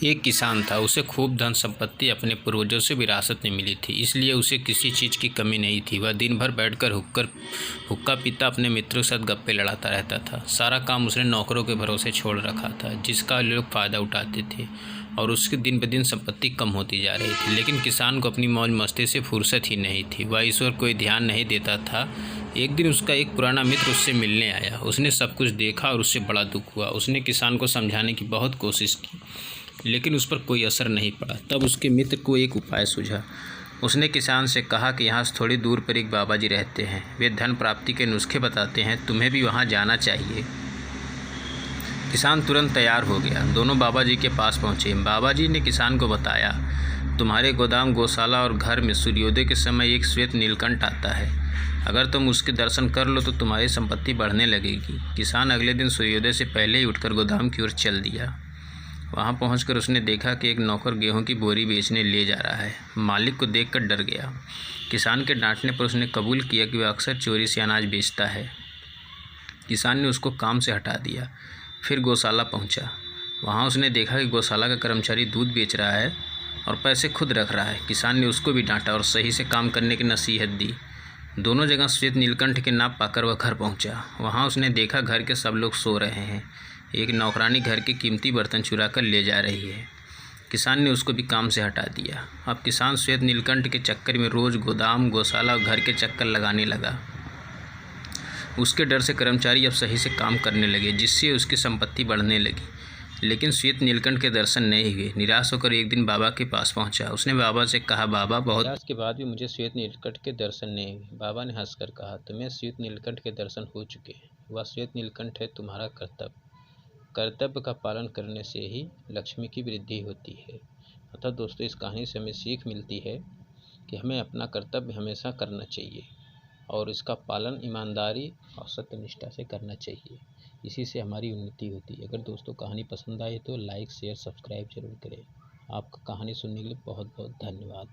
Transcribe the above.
एक किसान था। उसे खूब धन संपत्ति अपने पूर्वजों से विरासत में मिली थी, इसलिए उसे किसी चीज़ की कमी नहीं थी। वह दिन भर बैठकर हुक्का पीता अपने मित्रों के साथ गप्पे लड़ाता रहता था। सारा काम उसने नौकरों के भरोसे छोड़ रखा था, जिसका लोग फ़ायदा उठाते थे, और उसकी दिन ब दिन संपत्ति कम होती जा रही थी। लेकिन किसान को अपनी मौज मस्ती से फुर्सत ही नहीं थी। वह ईश्वर कोई ध्यान नहीं देता था। एक दिन उसका एक पुराना मित्र उससे मिलने आया। उसने सब कुछ देखा और उससे बड़ा दुख हुआ। उसने किसान को समझाने की बहुत कोशिश की, लेकिन उस पर कोई असर नहीं पड़ा। तब उसके मित्र को एक उपाय सूझा। उसने किसान से कहा कि यहाँ से थोड़ी दूर पर एक बाबा जी रहते हैं। वे धन प्राप्ति के नुस्खे बताते हैं, तुम्हें भी वहाँ जाना चाहिए। किसान तुरंत तैयार हो गया। दोनों बाबा जी के पास पहुँचे। बाबा जी ने किसान को बताया, तुम्हारे गोदाम, गौशाला और घर में सूर्योदय के समय एक श्वेत नीलकंठ आता है। अगर तुम उसके दर्शन कर लो तो तुम्हारी संपत्ति बढ़ने लगेगी। किसान अगले दिन सूर्योदय से पहले ही उठकर गोदाम की ओर चल दिया। वहाँ पहुंचकर उसने देखा कि एक नौकर गेहूं की बोरी बेचने ले जा रहा है। मालिक को देखकर डर गया। किसान के डांटने पर उसने कबूल किया कि वह अक्सर चोरी से अनाज बेचता है। किसान ने उसको काम से हटा दिया। फिर गौशाला पहुंचा। वहाँ उसने देखा कि गौशाला का कर्मचारी दूध बेच रहा है और पैसे खुद रख रहा है। किसान ने उसको भी डांटा और सही से काम करने की नसीहत दी। दोनों जगह श्वेत नीलकंठ के नाप पाकर वह घर पहुंचा। वहाँ उसने देखा घर के सब लोग सो रहे हैं। एक नौकरानी घर के कीमती बर्तन चुरा कर ले जा रही है। किसान ने उसको भी काम से हटा दिया। अब किसान श्वेत नीलकंठ के चक्कर में रोज़ गोदाम, गौशाला और घर के चक्कर लगाने लगा। उसके डर से कर्मचारी अब सही से काम करने लगे, जिससे उसकी संपत्ति बढ़ने लगी। लेकिन श्वेत नीलकंठ के दर्शन नहीं हुए। निराश होकर एक दिन बाबा के पास पहुंचा। उसने बाबा से कहा, बाबा, बहुत प्रयास के बाद भी मुझे श्वेत नीलकंठ के दर्शन नहीं हुए। बाबा ने हंसकर कहा, तुम्हें श्वेत नीलकंठ के दर्शन हो चुके हैं। वह श्वेत नीलकंठ है तुम्हारा कर्तव्य। कर्तव्य का पालन करने से ही लक्ष्मी की वृद्धि होती है। अतः दोस्तों, इस कहानी से हमें सीख मिलती है कि हमें अपना कर्तव्य हमेशा करना चाहिए और इसका पालन ईमानदारी और सत्यनिष्ठा से करना चाहिए। इसी से हमारी उन्नति होती है। अगर दोस्तों कहानी पसंद आए तो लाइक, शेयर, सब्सक्राइब जरूर करें। आपका कहानी सुनने के लिए बहुत बहुत धन्यवाद।